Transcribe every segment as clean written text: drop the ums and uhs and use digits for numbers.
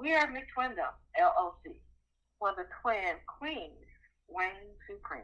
We are McTwindom, LLC, for the twin queens, reign supreme.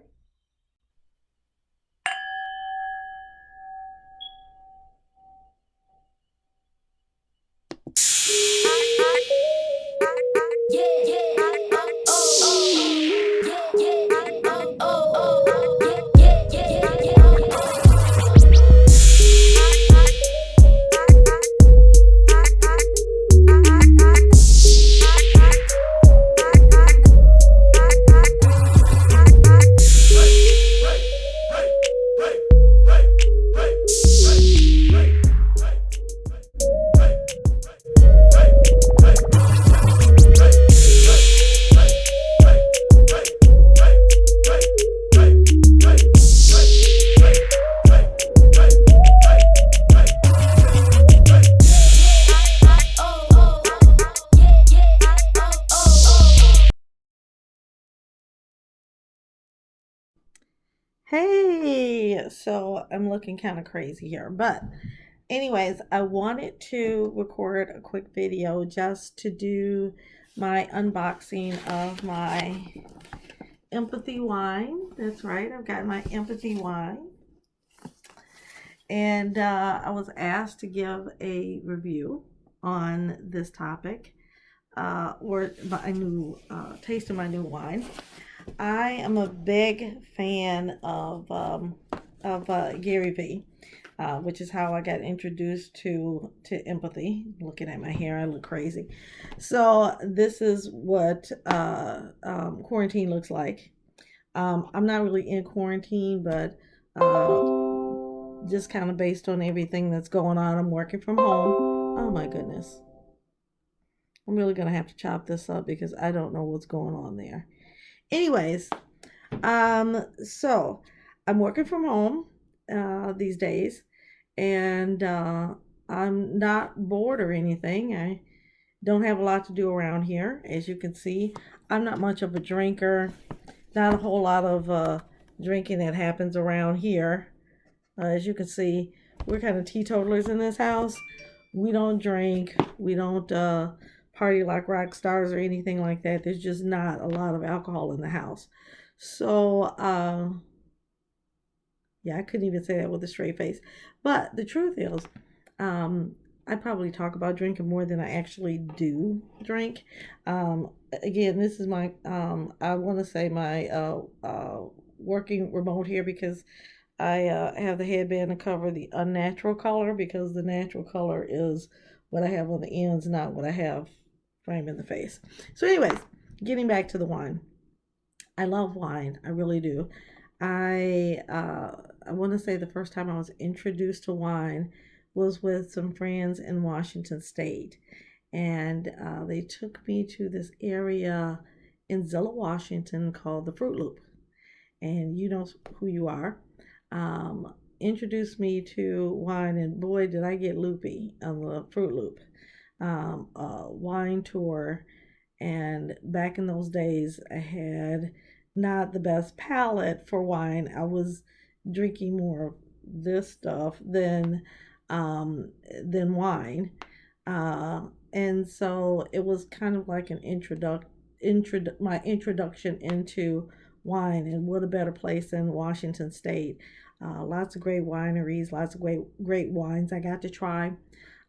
Hey, so I'm looking kind of crazy here, but anyways, I wanted to record a quick video just to do my unboxing of my empathy wine. That's right, I've got my empathy wine, and I was asked to give a review on this topic, or my new taste of my new wine. I am a big fan of Gary V, which is how I got introduced to empathy. Looking at my hair, I look crazy. So this is what quarantine looks like. I'm not really in quarantine, but just kind of based on everything that's going on, I'm working from home. Oh my goodness. I'm really gonna have to chop this up because I don't know what's going on there. Anyways, so I'm working from home these days, and I'm not bored or anything. I don't have a lot to do around here, as you can see. I'm not much of a drinker. Not a whole lot of drinking that happens around here. As you can see, we're kind of teetotalers in this house. We don't drink. We don't party like rock stars or anything like that. There's just not a lot of alcohol in the house. So, yeah, I couldn't even say that with a straight face. But the truth is, I probably talk about drinking more than I actually do drink. Again, this is my, I want to say my working remote here because I have the headband to cover the unnatural color because the natural color is what I have on the ends, not what I have frame in the face. So, anyways, getting back to the wine. I love wine. I really do. I want to say the first time I was introduced to wine was with some friends in Washington State, and they took me to this area in Zilla, Washington called the Fruit Loop, and you know who you are. Introduced me to wine, and boy, did I get loopy on the Fruit Loop. Wine tour, and back in those days, I had not the best palate for wine. I was drinking more of this stuff than wine, and so it was kind of like an my introduction into wine, and what a better place than Washington State. Lots of great wineries, lots of great wines I got to try,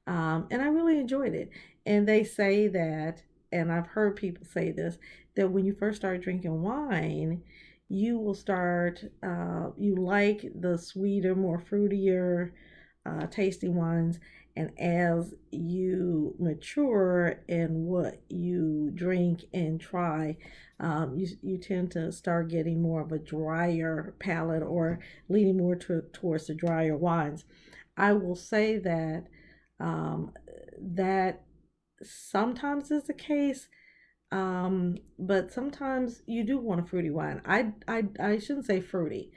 and I really enjoyed it. And they say that, and I've heard people say this, that when you first start drinking wine, you will start, you like the sweeter, more fruitier tasting wines. And as you mature in what you drink and try, you tend to start getting more of a drier palate or leaning more towards the drier wines. I will say that that sometimes is the case, but sometimes you do want a fruity wine. I shouldn't say fruity,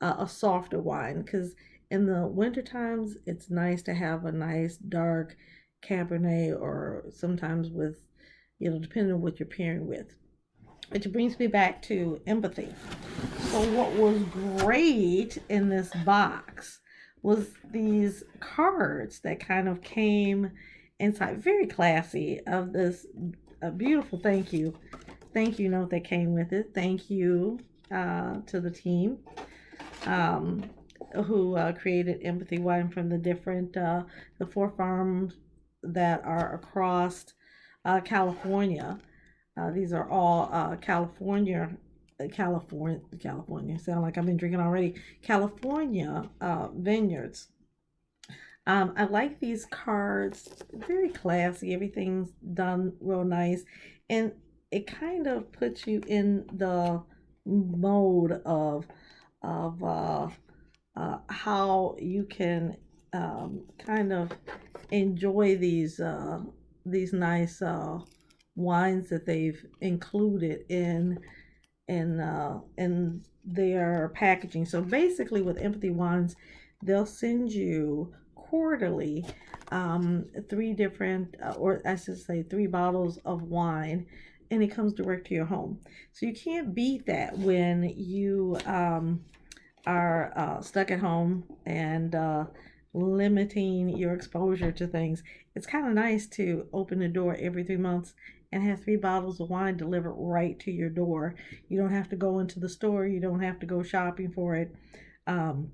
a softer wine, because in the winter times it's nice to have a nice dark Cabernet, or sometimes with, depending on what you're pairing with. Which brings me back to empathy. So what was great in this box was these cards that kind of came inside. Very classy of this a beautiful thank you note that came with it. Thank you to the team um, who created Empathy Wine from the different the 4 farms that are across California. These are all California. Sound like I've been drinking already. California vineyards. I like these cards. Very classy. Everything's done real nice, and it kind of puts you in the mode of how you can kind of enjoy these nice wines that they've included in their packaging. So basically, with Empathy Wines, they'll send you quarterly 3 different, or I should say, 3 bottles of wine, and it comes direct to your home. So you can't beat that when you are stuck at home and limiting your exposure to things. It's kind of nice to open the door every 3 months and have 3 bottles of wine delivered right to your door. You don't have to go into the store, you don't have to go shopping for it. Um,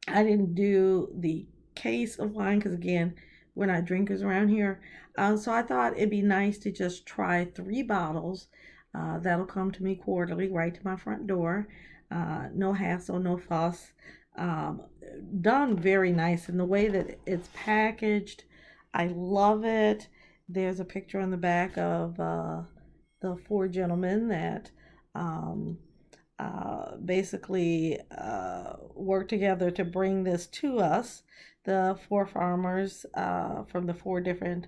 I didn't do the case of wine because, again, we're not drinkers around here. So I thought it'd be nice to just try 3 bottles. That'll come to me quarterly right to my front door. No hassle, no fuss. Um, Done very nice in the way that it's packaged. I love it. There's a picture on the back of the 4 gentlemen that um, basically work together to bring this to us. The 4 farmers from the 4 different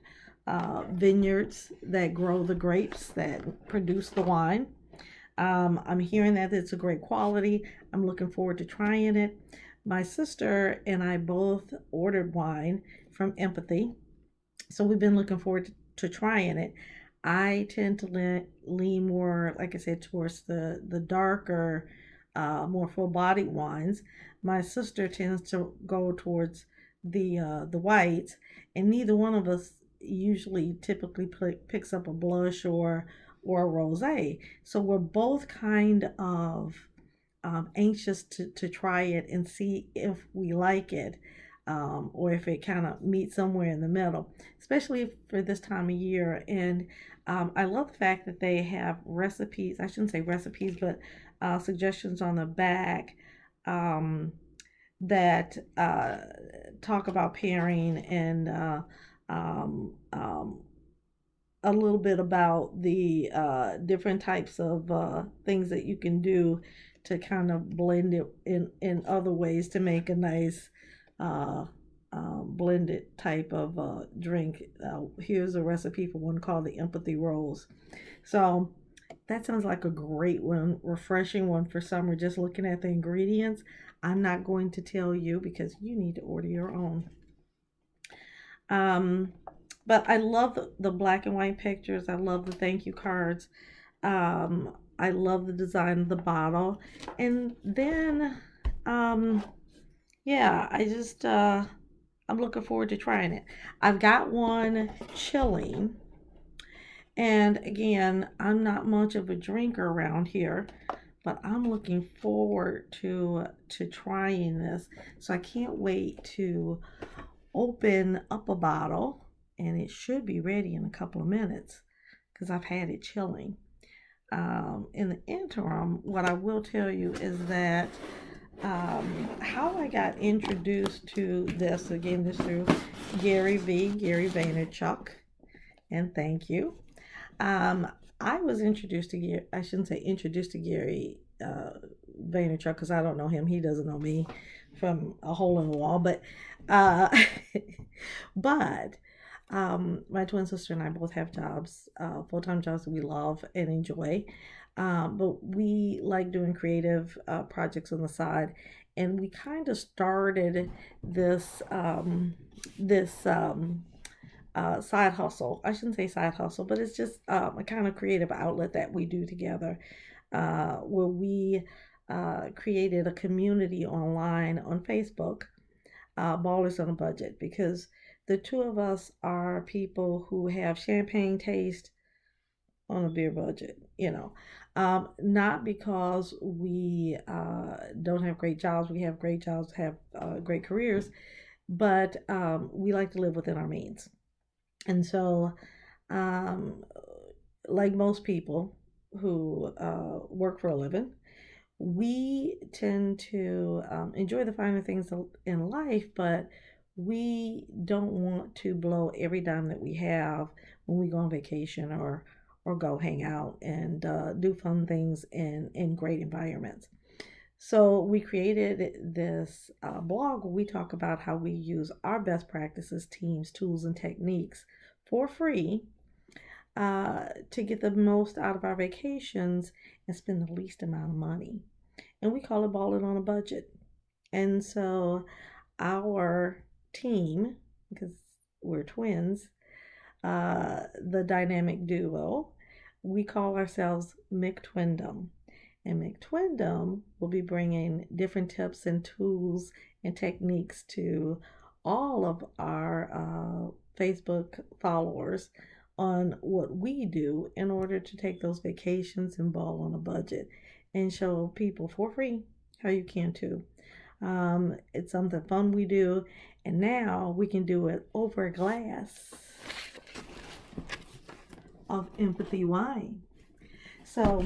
vineyards that grow the grapes that produce the wine. I'm hearing that it's a great quality. I'm looking forward to trying it. My sister and I both ordered wine from Empathy, so we've been looking forward to trying it. I tend to lean more, like I said, towards the darker, more full bodied wines. My sister tends to go towards the whites, and neither one of us usually typically picks up a blush or a rosé. So we're both kind of anxious to try it and see if we like it, or if it kind of meets somewhere in the middle, especially for this time of year. And I love the fact that they have recipes. I shouldn't say recipes, but suggestions on the back that talk about pairing and a little bit about the different types of things that you can do to kind of blend it in other ways to make a nice uh, blended type of drink. Here's a recipe for one called the Empathy Rolls. So that sounds like a great one, refreshing one for summer. Just looking at the ingredients, I'm not going to tell you because you need to order your own. Um, but I love the black and white pictures. I love the thank you cards. I love the design of the bottle. And then, um, yeah, I'm looking forward to trying it. I've got one chilling. And again, I'm not much of a drinker around here, but I'm looking forward to trying this. So I can't wait to open up a bottle, and it should be ready in a couple of minutes because I've had it chilling. In the interim, what I will tell you is that how I got introduced to this, again, this through Gary Vaynerchuk, and thank you. Um, I was introduced to Gary, I shouldn't say introduced to Gary Vaynerchuk because I don't know him. He doesn't know me from a hole in the wall. But uh, but my twin sister and I both have jobs, full-time jobs that we love and enjoy. But we like doing creative projects on the side, and we kind of started this side hustle. I shouldn't say side hustle, but it's just a kind of creative outlet that we do together, where we created a community online on Facebook, Ballers on a Budget, because the two of us are people who have champagne taste on a beer budget, not because we don't have great jobs. We have great jobs, have great careers, but we like to live within our means. And so, um, like most people who work for a living, we tend to enjoy the finer things in life, but we don't want to blow every dime that we have when we go on vacation or go hang out and do fun things in great environments. So we created this blog where we talk about how we use our best practices, teams, tools, and techniques for free to get the most out of our vacations and spend the least amount of money. And we call it balling on a budget. And so our team, because we're twins, the dynamic duo, we call ourselves McTwindom. And McTwindom will be bringing different tips and tools and techniques to all of our Facebook followers on what we do in order to take those vacations and ball on a budget and show people for free how you can too. It's something fun we do, and now we can do it over a glass of empathy wine. So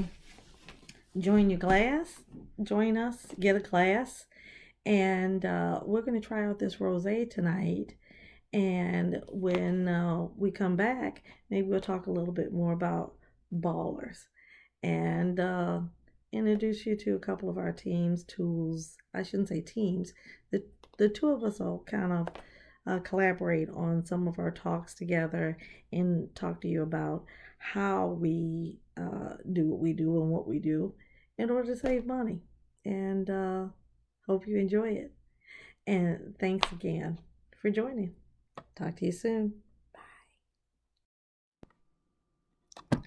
join us, get a glass, and we're going to try out this rosé tonight. And when we come back, maybe we'll talk a little bit more about ballers and introduce you to a couple of our teams, tools. I shouldn't say teams. The two of us will kind of collaborate on some of our talks together and talk to you about how we do what we do and what we do in order to save money. And hope you enjoy it. And thanks again for joining. Talk to you soon. Bye.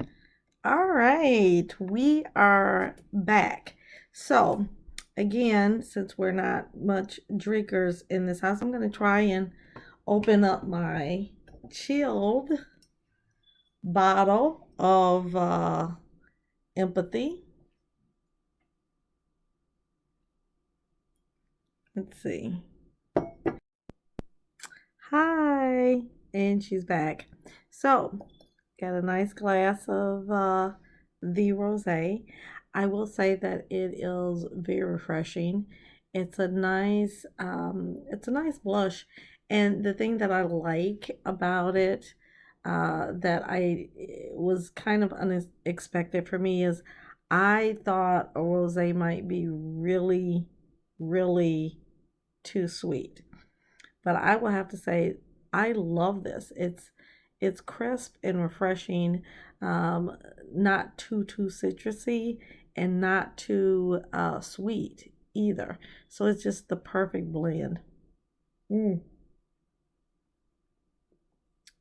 All right, we are back. So, again, since we're not much drinkers in this house, I'm going to try and open up my chilled bottle of empathy. Let's see. Hi, and she's back. So, got a nice glass of the rosé. I will say that it is very refreshing. It's a nice blush, and the thing that I like about it, that I was kind of unexpected for me is, I thought a rosé might be really, really too sweet. But I will have to say, I love this. It's crisp and refreshing, not too citrusy, and not too sweet either. So it's just the perfect blend. Mm.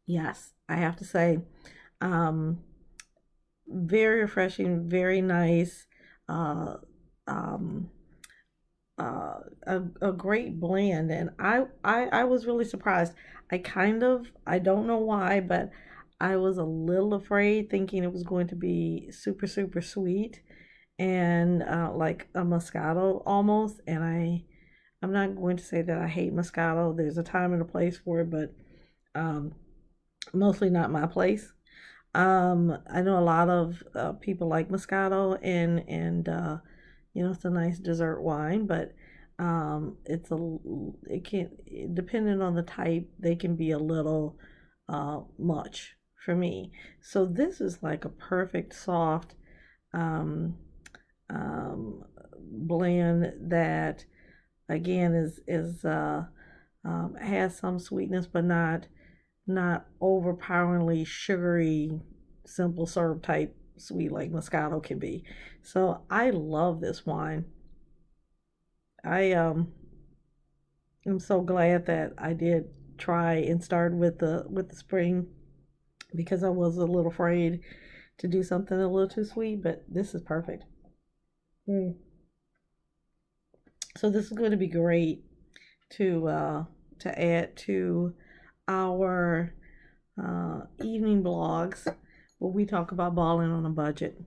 Yes, I have to say, um, very refreshing, very nice. Uh, um, a great blend, and I was really surprised. I don't know why, but I was a little afraid, thinking it was going to be super sweet and like a Moscato almost. And I'm not going to say that I hate Moscato. There's a time and a place for it, but um, mostly not my place. I know a lot of people like Moscato, and it's a nice dessert wine, but it can, depending on the type, they can be a little much for me. So this is like a perfect soft um, blend that again is has some sweetness, but not overpoweringly sugary, simple serve type sweet like Moscato can be. So I love this wine. I am so glad that I did try and start with the spring, because I was a little afraid to do something a little too sweet, but this is perfect. Mm. So this is going to be great to add to our evening blogs where we talk about balling on a budget.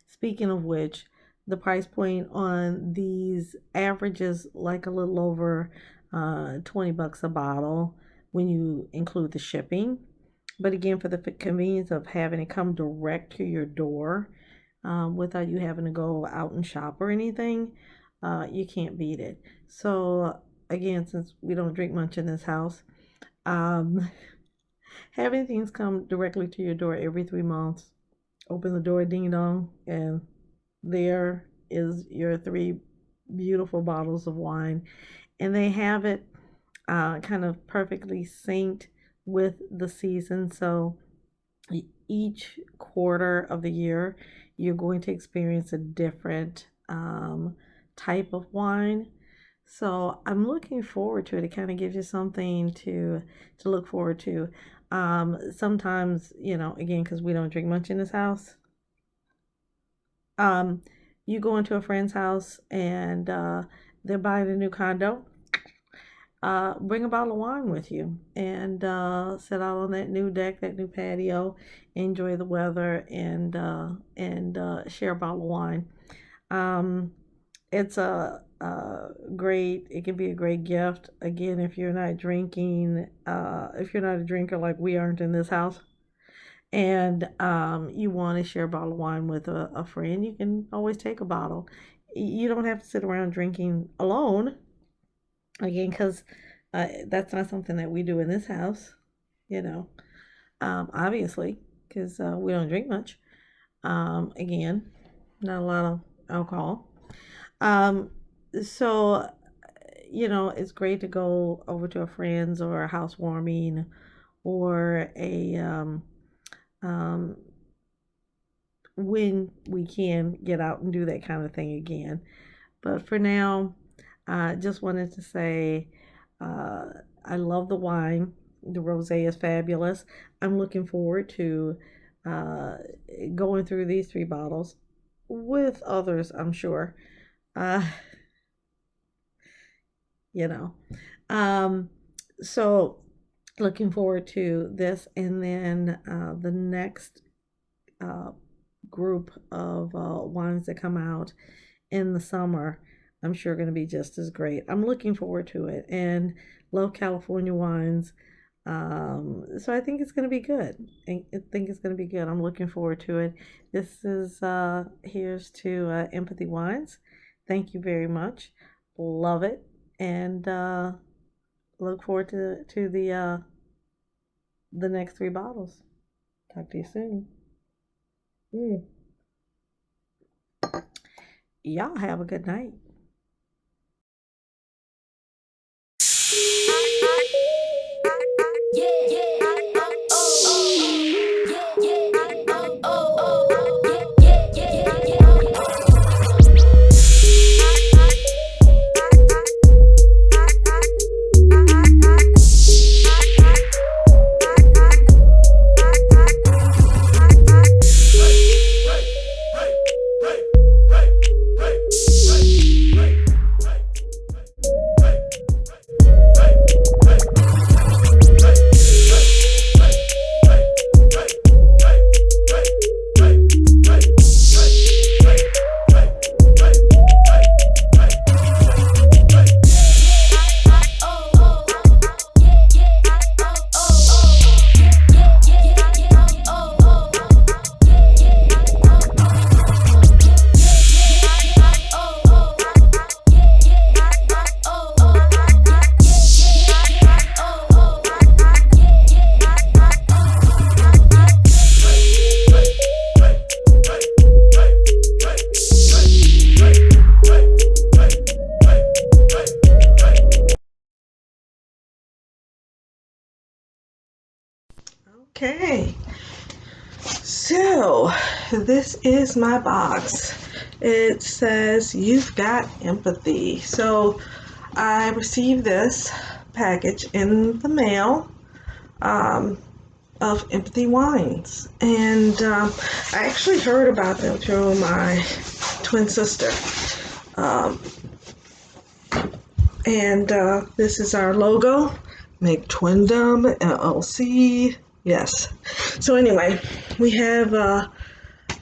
Speaking of which, the price point on these averages like a little over $20 a bottle when you include the shipping. But again, for the convenience of having it come direct to your door without you having to go out and shop or anything, you can't beat it. So again, since we don't drink much in this house, um, having things come directly to your door every 3 months, open the door, ding dong, and there is your 3 beautiful bottles of wine. And they have it kind of perfectly synced with the season. So each quarter of the year, you're going to experience a different type of wine. So I'm looking forward to it. It kind of gives you something to look forward to. Sometimes, again, because we don't drink much in this house, you go into a friend's house and they're buying a new condo. Bring a bottle of wine with you and sit out on that new deck, that new patio, enjoy the weather, and share a bottle of wine. It's great. It can be a great gift. Again, if you're not drinking, if you're not a drinker like we aren't in this house, and you want to share a bottle of wine with a friend, you can always take a bottle. You don't have to sit around drinking alone. Again, because that's not something that we do in this house, obviously, because we don't drink much. Again, not a lot of alcohol. So, it's great to go over to a friend's or a housewarming or when we can get out and do that kind of thing again. But for now, I just wanted to say I love the wine. The rosé is fabulous. I'm looking forward to going through these 3 bottles with others, I'm sure. Uh, you know. So looking forward to this, and then the next group of wines that come out in the summer, I'm sure going to be just as great. I'm looking forward to it and love California wines. So I think it's going to be good. I think it's going to be good. I'm looking forward to it. This is here's to Empathy Wines. Thank you very much. Love it, and look forward to the next 3 bottles. Talk to you soon. Y'all have a good night. Okay, so this is my box. It says you've got empathy. So I received this package in the mail of Empathy Wines, and I actually heard about them through my twin sister. And this is our logo. McTwindom, LLC. Yes. So anyway, we have a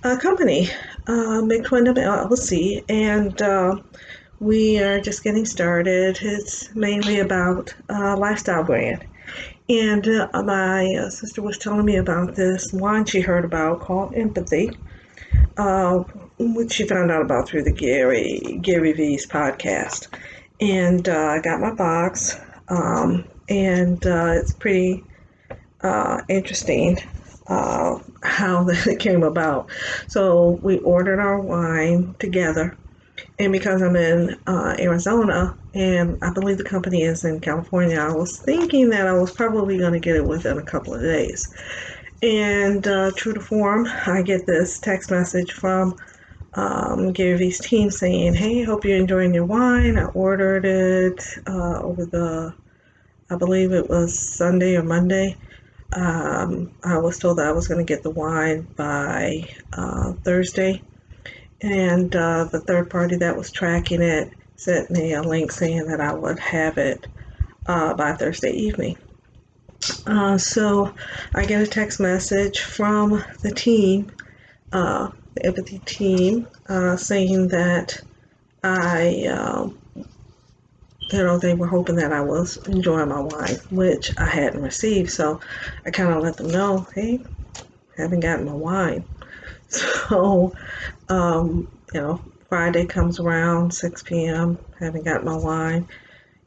company, McTwindom, LLC, and we are just getting started. It's mainly about lifestyle brand. And my sister was telling me about this wine she heard about called Empathy, uh, which she found out about through the Gary V's podcast. And I got my box, and it's pretty interesting how that came about. So we ordered our wine together, and because I'm in Arizona and I believe the company is in California, I was thinking that I was probably going to get it within a couple of days. And true to form, I get this text message from Gary V's team saying, "Hey, hope you're enjoying your wine. I ordered it I believe it was Sunday or Monday. I was told that I was going to get the wine by Thursday, and the third party that was tracking it sent me a link saying that I would have it by Thursday evening." So I get a text message from the team, the Empathy team, saying that they were hoping that I was enjoying my wine, which I hadn't received. So I kind of let them know, hey, haven't gotten my wine. So, Friday comes around, 6 p.m., haven't got my wine.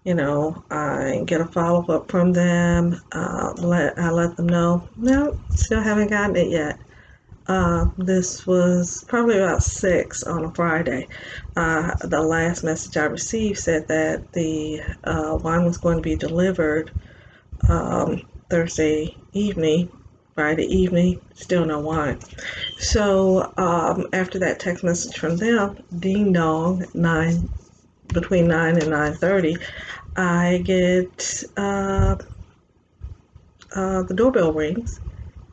I get a follow up from them. I let them know, no, still haven't gotten it yet. This was probably about 6 on a Friday. The last message I received said that the wine was going to be delivered Thursday evening, Friday evening, still no wine. So after that text message from them, ding dong, between 9 and 9:30, I get the doorbell rings.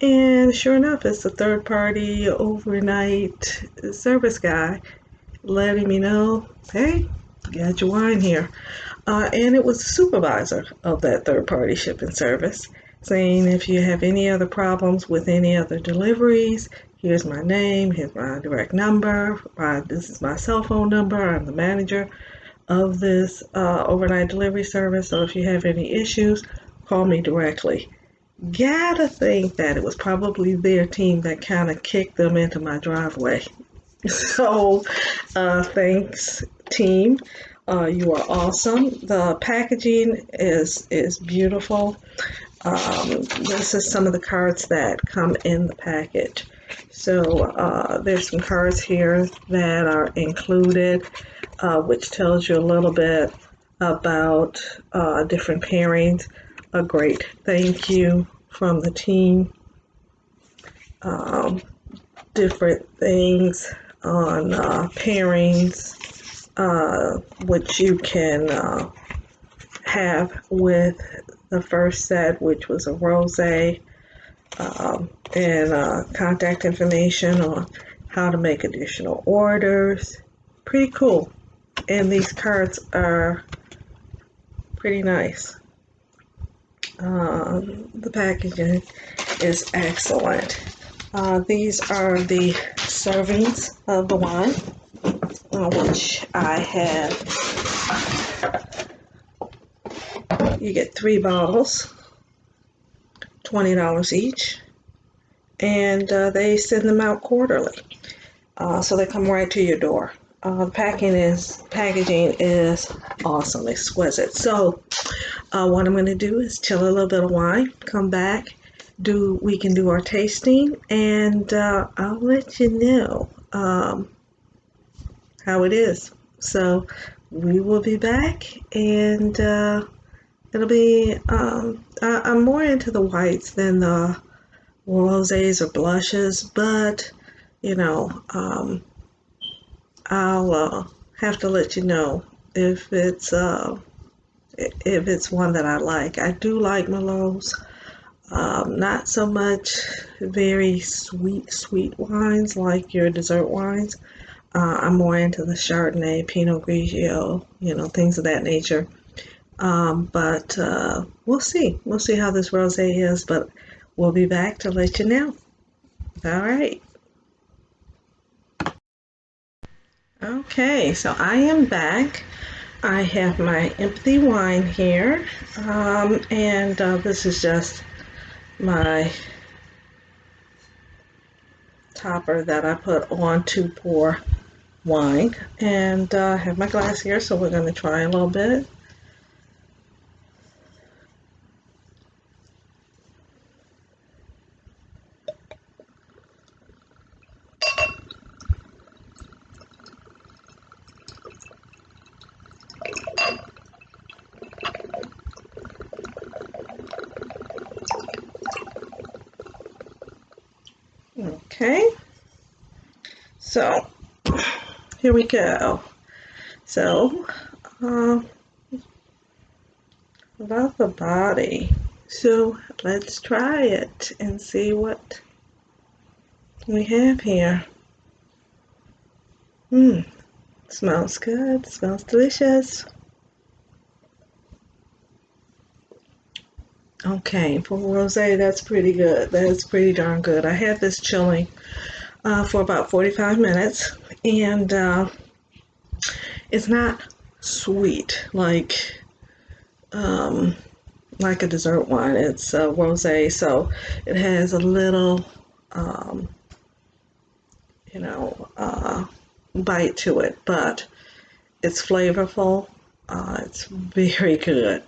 And sure enough, it's a third party overnight service guy letting me know, hey, got your wine here. And it was the supervisor of that third party shipping service saying, if you have any other problems with any other deliveries, here's my name, here's my direct number, this is my cell phone number, I'm the manager of this overnight delivery service, so if you have any issues, call me directly. Gotta think that it was probably their team that kind of kicked them into my driveway. So, thanks, team. You are awesome. The packaging is beautiful. This is some of the cards that come in the package. So there's some cards here that are included, which tells you a little bit about different pairings. A great thank you from the team. Different things on pairings, which you can have with the first set, which was a rosé, and contact information on how to make additional orders. Pretty cool. And these cards are pretty nice. The packaging is excellent. These are the servings of the wine, which I have. You get 3 bottles, $20 each, and they send them out quarterly. So they come right to your door. The packaging is awesome, exquisite. So what I'm going to do is chill a little bit of wine, come back, we can do our tasting, and I'll let you know how it is. So we will be back, and it'll be I'm more into the whites than the rosés or blushes, but I'll have to let you know if it's one that I like. I do like Merlots. Not so much very sweet wines like your dessert wines. I'm more into the Chardonnay, Pinot Grigio, things of that nature. But we'll see. We'll see how this rosé is, but we'll be back to let you know. All right. Okay, so I am back. I have my empathy wine here, and this is just my topper that I put on to pour wine. And I have my glass here, so we're going to try a little bit. Okay, so here we go. So, about the body. So let's try it and see what we have here. Smells good. Smells delicious. Okay, for rosé, that's pretty good. That's pretty darn good. I had this chilling for about 45 minutes, and it's not sweet like a dessert wine. It's rosé, so it has a little, um, you know, bite to it, but it's flavorful. It's very good.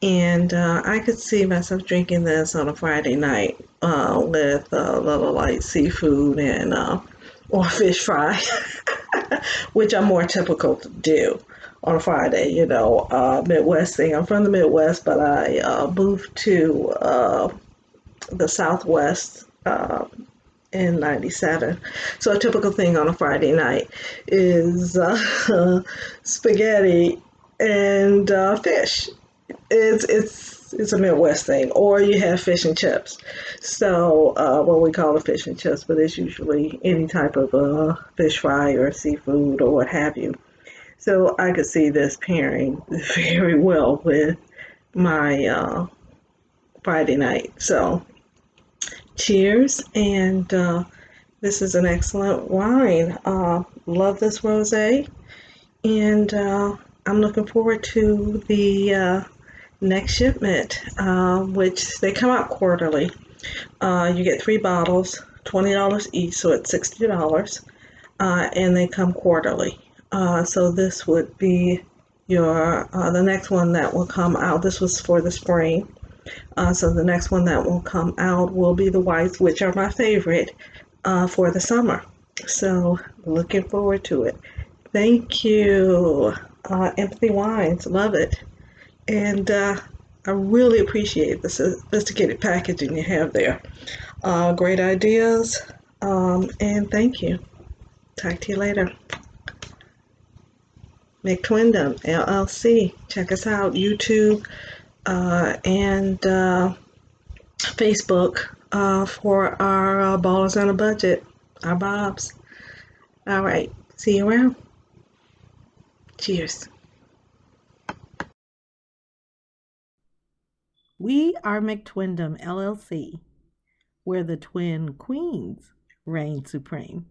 And I could see myself drinking this on a Friday night with a little light seafood and or fish fry, which are more typical to do on a Friday. Midwest thing. I'm from the Midwest, but I moved to the Southwest in '97. So a typical thing on a Friday night is spaghetti and fish. It's a Midwest thing, or you have fish and chips. So what we call it fish and chips, but it's usually any type of fish fry or seafood or what have you. So I could see this pairing very well with my Friday night. So cheers, and this is an excellent wine. Love this rosé, and I'm looking forward to the next shipment, which they come out quarterly. You get 3 bottles, $20 each, so it's $60, and they come quarterly. So this would be your the next one that will come out. This was for the spring. So the next one that will come out will be the whites, which are my favorite for the summer. So looking forward to it. Thank you, Empathy Wines. Love it. And I really appreciate the sophisticated packaging you have there. Great ideas, and thank you. Talk to you later. McTwindom, LLC. Check us out, YouTube and Facebook for our Ballers on a Budget, our Bobs. All right, see you around. Cheers. We are McTwindom, LLC, where the twin queens reign supreme.